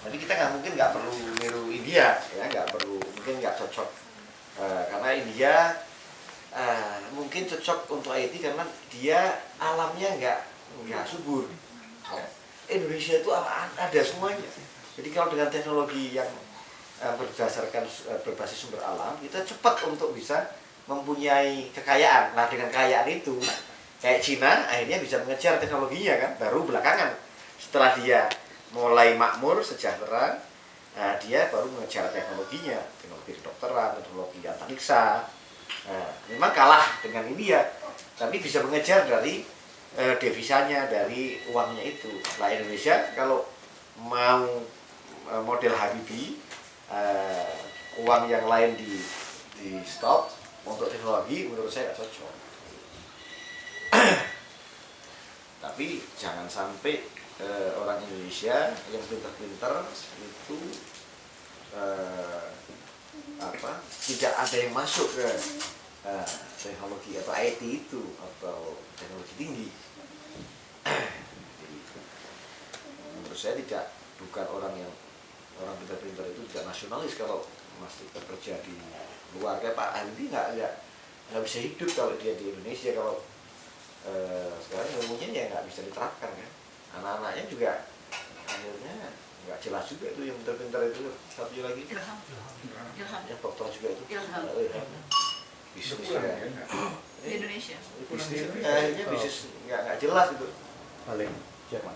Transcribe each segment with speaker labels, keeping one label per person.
Speaker 1: Jadi kita nggak perlu niru India, ya mungkin nggak cocok karena India mungkin cocok untuk IT karena dia alamnya nggak subur. Ya. Indonesia itu ada semuanya. Jadi kalau dengan teknologi yang berbasis sumber alam, kita cepat untuk bisa mempunyai kekayaan. Nah dengan kekayaan itu, kayak Cina akhirnya bisa mengejar teknologinya kan, baru belakangan setelah dia mulai makmur, sejahtera, nah, dia baru mengejar teknologinya, teknologi kedokteran, teknologi antariksa. Nah, memang kalah dengan India, tapi bisa mengejar dari devisanya, dari uangnya itu. Nah Indonesia kalau mau model Habibie, uang yang lain di stop untuk teknologi, menurut saya tidak cocok. Tapi jangan sampai orang Indonesia yang pintar-pintar itu tidak ada yang masuk ke teknologi atau IT itu atau teknologi tinggi. Jadi, menurut saya bukan orang pintar-pintar itu tidak nasionalis kalau masih bekerja di luar. Kayak Pak Habibie nggak bisa hidup kalau dia di Indonesia, kalau sekarang ilmunya ya nggak bisa diterapkan kan. Anak-anaknya juga akhirnya nggak jelas juga itu yang pintar-pintar itu. Satu lagi Ilham. Yang dokter juga itu Ilham. Bisnis ya.
Speaker 2: Di Indonesia
Speaker 1: Bisnis akhirnya bisnis nggak jelas itu.
Speaker 3: Paling Jerman.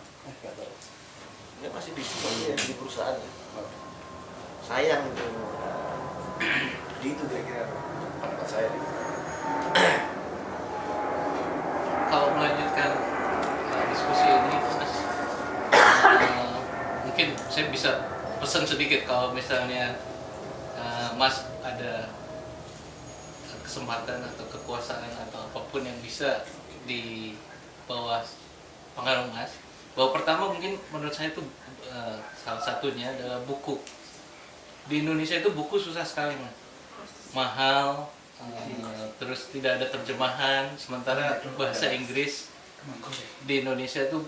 Speaker 1: Ya masih bisnis aja di perusahaan. Sayang itu. Jadi itu kira-kira pendapat saya.
Speaker 4: Kalau melanjutkan diskusi ini, Mas, mungkin saya bisa pesan sedikit kalau misalnya Mas ada kesempatan atau kekuasaan atau apapun yang bisa di bawah pengaruh Mas. Bahwa pertama mungkin menurut saya itu salah satunya adalah buku. Di Indonesia itu buku susah sekali, Mas. Mahal. Terus tidak ada terjemahan, sementara bahasa Inggris di Indonesia itu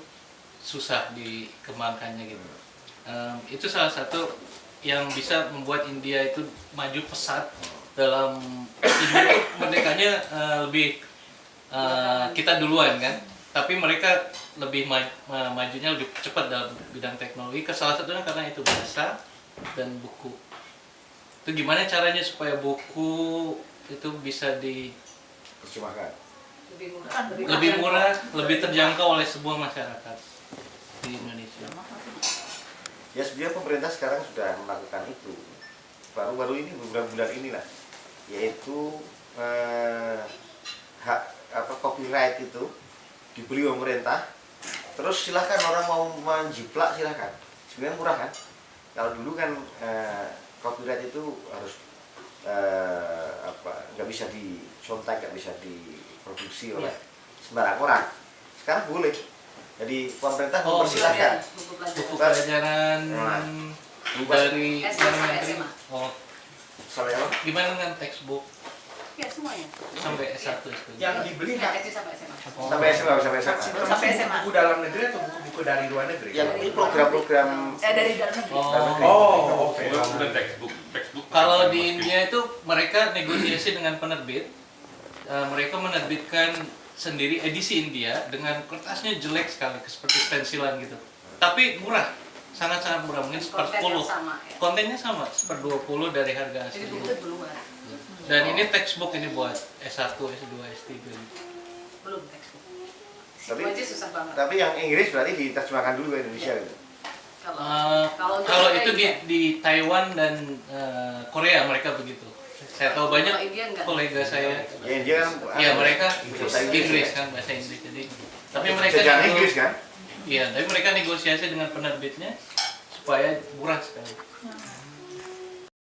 Speaker 4: susah dikembangkannya gitu. Itu salah satu yang bisa membuat India itu maju pesat dalam India itu merdekanya lebih kita duluan kan, tapi mereka lebih majunya lebih cepat dalam bidang teknologi. Salah satunya karena itu bahasa dan buku. Itu gimana caranya supaya buku itu bisa
Speaker 1: Terjemahkan.
Speaker 2: lebih murah,
Speaker 4: lebih terjangkau oleh sebuah masyarakat di Indonesia.
Speaker 1: Ya sebenarnya pemerintah sekarang sudah melakukan itu. Baru-baru ini beberapa bulan inilah, yaitu hak copyright itu dibeli pemerintah. Terus silahkan orang mau menjiplak silahkan. Sebenarnya murah kan. Kalau dulu kan copyright itu harus nggak bisa dicontek, nggak bisa diproduksi oleh sembarang orang. Sekarang boleh. Jadi pemerintah mempersilahkan
Speaker 4: Buku pelajaran dari
Speaker 2: SMA.
Speaker 4: Oh,
Speaker 1: sampai apa?
Speaker 4: gimana dengan textbook
Speaker 2: Ya semuanya.
Speaker 4: sampai S1
Speaker 3: Yang dibeli nggak
Speaker 2: SD sampai SMA.
Speaker 1: Sampai SMA, sampai SMA.
Speaker 2: Sampai SMA.
Speaker 3: buku dalam negeri atau buku-buku dari luar negeri?
Speaker 1: Yang ini program-program
Speaker 2: Dari dalam negeri.
Speaker 3: Oh, oke.
Speaker 5: Bukan textbook.
Speaker 4: Kalau di India itu mereka negosiasi dengan penerbit, mereka menerbitkan sendiri edisi India dengan kertasnya jelek sekali, seperti pensilan gitu. Tapi murah, sangat-sangat murah, mungkin seper-10. Kontennya sama, seper-20 dari harga
Speaker 2: Jadi
Speaker 4: asli.
Speaker 2: buku itu luar.
Speaker 4: Dan ini textbook ini buat S1, S2, S3.
Speaker 2: Belum textbook.
Speaker 1: Tapi-
Speaker 2: Situ aja susah banget.
Speaker 1: tapi yang Inggris berarti diterjemahkan dulu ke Indonesia gitu.
Speaker 4: Kalau itu di Taiwan dan Korea mereka begitu. Saya tahu banyak
Speaker 2: Kalau India enggak.
Speaker 4: kolega saya.
Speaker 1: Ya India kan
Speaker 4: Ya mereka
Speaker 1: bahasa
Speaker 4: Inggris kan, bahasa Inggris. Jadi tapi mereka
Speaker 1: jajahan Inggris kan.
Speaker 4: Iya, tapi mereka negosiasi dengan penerbitnya supaya murah sekali.